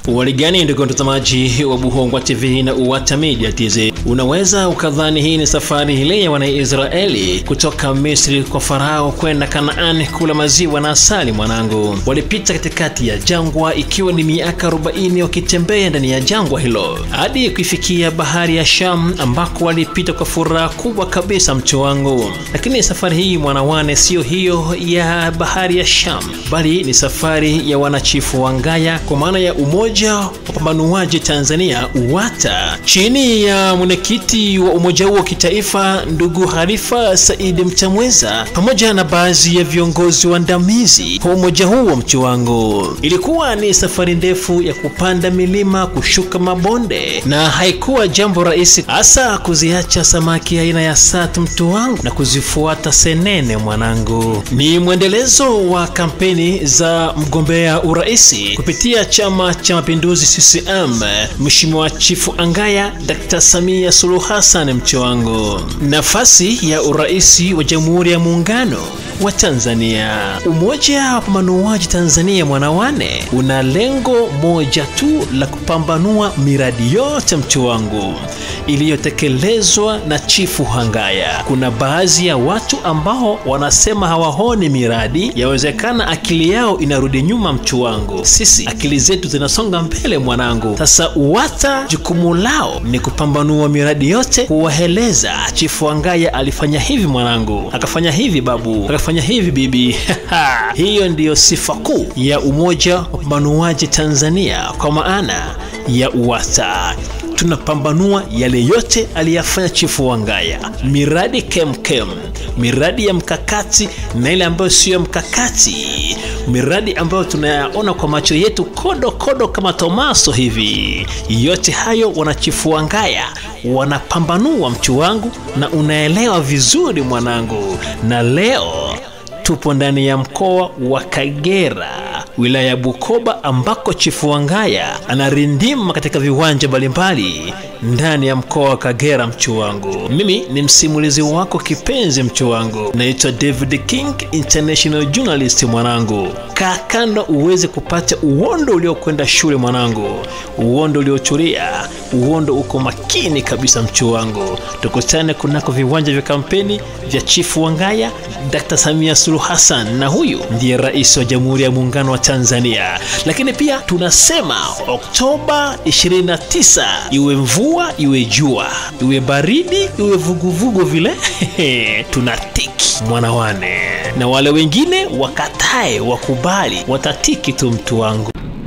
Waligani ndugu mtazamaji wa Buhongwa TV na Uwata Media TZ. Unaweza ukadhani hii ni safari ile ya Wanaisraeli kutoka Misri kwa Farao kwenda Kanaani kula maziwa na asali mwanangu. Walipita katikati ya jangwa ikiwa ni miaka 40 wakitembea ndani ya jangwa hilo hadi kufikia bahari ya Sham ambako walipita kwa furaha kubwa kabisa mcho wangu. Lakini safari hii mwanawane sio hiyo ya bahari ya Sham, bali ni safari ya wanachifu Wangaya kwa maana ya umoja wapambanuaji Tanzania UWATA chini ya mwenyekiti wa umoja huo kitaifa ndugu Khalifa Said Mtamweza pamoja na baadhi ya viongozi waandamizi wa umoja huo mcho wangu. Ilikuwa ni safari ndefu ya kupanda milima, kushuka mabonde, na haikuwa jambo rahisi hasa kuziacha samaki aina ya satu mto wangu na kuzifuata senene mwanangu. Ni mwendelezo wa kampeni za mgombea uraisi kupitia chama cha Mapinduzi CCM Mheshimiwa Chifu Angaya Dr. Samia Suluhu Hassan mcho wangu. Nafasi ya uraisi wa Jamhuri ya Muungano wa Tanzania. Umoja wa Wapambanuaji Tanzania mwanawane una lengo moja tu la kupambanua miradi yote mcho wangu iliyotekelezwa na Chifu Angaya. Kuna baadhi ya watu ambao wanasema hawahoni miradi, yawezekana akili yao inarudi nyuma mcho wangu. Sisi akili zetu zinasonga mbele mwanangu. Sasa UWATA jukumu lao ni kupambanua miradi yote, kuwaeleza Chifu Angaya alifanya hivi mwanangu, akafanya hivi babu, akafanya hivi bibi. Hiyo ndiyo sifa kuu ya Umoja wa Wapambanuaji Tanzania kwa maana ya UWATA. Tunapambanua yale yote aliyafanya Chifu Angaya, miradi kemkem, miradi ya mkakati na ile ambayo sio mkakati, miradi ambayo tunayaona kwa macho yetu kodo kama Tomaso hivi. Yote hayo wana Chifu Angaya wanapambanua mcho wangu, na unaelewa vizuri mwanangu. Na leo tupo ndani ya mkoa wa Kagera, wilaya ya Bukoba, ambako Chifu Angaya anarindima katika viwanja mbalimbali ndani ya mkoa wa Kagera mcho wangu. Mimi ni msimulizi wako kipenzi mcho wangu, naitwa David King, international journalist mwanangu. Kaa kando uweze kupata uondo uliokwenda shule mwanangu, uondo uliotulia, uondo uko makini kabisa mcho wangu. Tukutane kunako viwanja vya kampeni vya Chifu Angaya Dr. Samia Suluhu Hassan, na huyu ndiye rais wa Jamhuri ya Muungano wa Tanzania. Lakini pia tunasema Oktoba 29, iwe mvua iwe jua, iwe baridi iwe vuguvugu vile tunatiki mwanawane, na wale wengine wakatae wakubali watatiki tu mtu wangu.